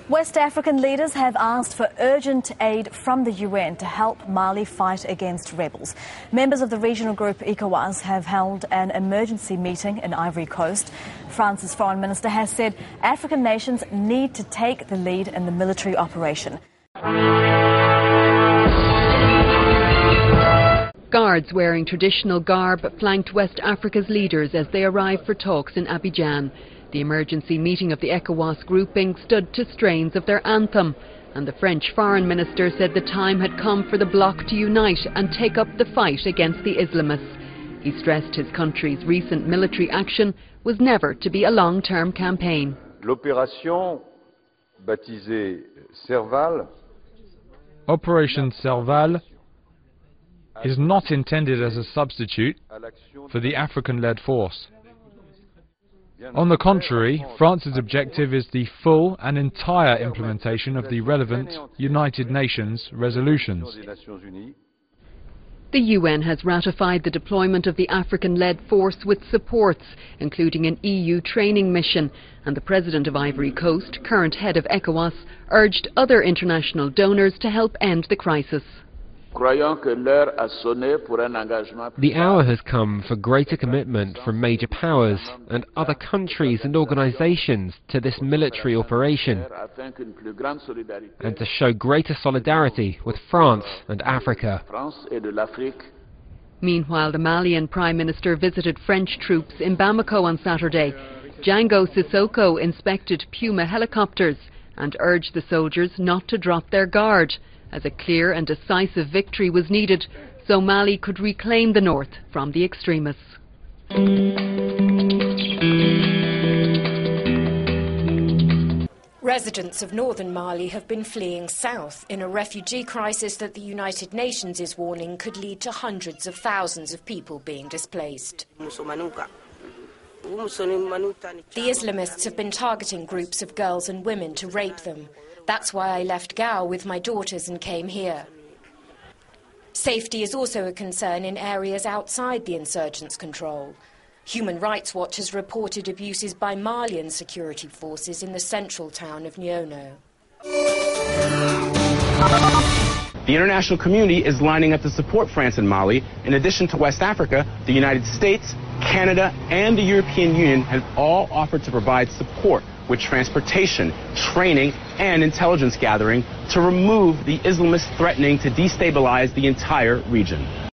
West African leaders have asked for urgent aid from the UN to help Mali fight against rebels. Members of the regional group ECOWAS have held an emergency meeting in Ivory Coast. France's foreign minister has said African nations need to take the lead in the military operation. Guards wearing traditional garb flanked West Africa's leaders as they arrived for talks in Abidjan. The emergency meeting of the ECOWAS grouping stood to strains of their anthem, and the French foreign minister said the time had come for the bloc to unite and take up the fight against the Islamists. He stressed his country's recent military action was never to be a long-term campaign. L'opération baptisée Serval. Operation Serval is not intended as a substitute for the African-led force. On the contrary, France's objective is the full and entire implementation of the relevant United Nations resolutions. The UN has ratified the deployment of the African-led force with supports, including an EU training mission, and the President of Ivory Coast, current head of ECOWAS, urged other international donors to help end the crisis. The hour has come for greater commitment from major powers and other countries and organizations to this military operation, and to show greater solidarity with France and Africa. Meanwhile, the Malian Prime Minister visited French troops in Bamako on Saturday. Django Sissoko inspected Puma helicopters and urged the soldiers not to drop their guard, as a clear and decisive victory was needed so Mali could reclaim the north from the extremists. Residents of northern Mali have been fleeing south in a refugee crisis that the United Nations is warning could lead to hundreds of thousands of people being displaced. The Islamists have been targeting groups of girls and women to rape them. That's why I left Gao with my daughters and came here. Safety is also a concern in areas outside the insurgents' control. Human Rights Watch has reported abuses by Malian security forces in the central town of Nyono. The international community is lining up to support France and Mali. In addition to West Africa, the United States, Canada, and the European Union have all offered to provide support with transportation, training, and intelligence gathering to remove the Islamists threatening to destabilize the entire region.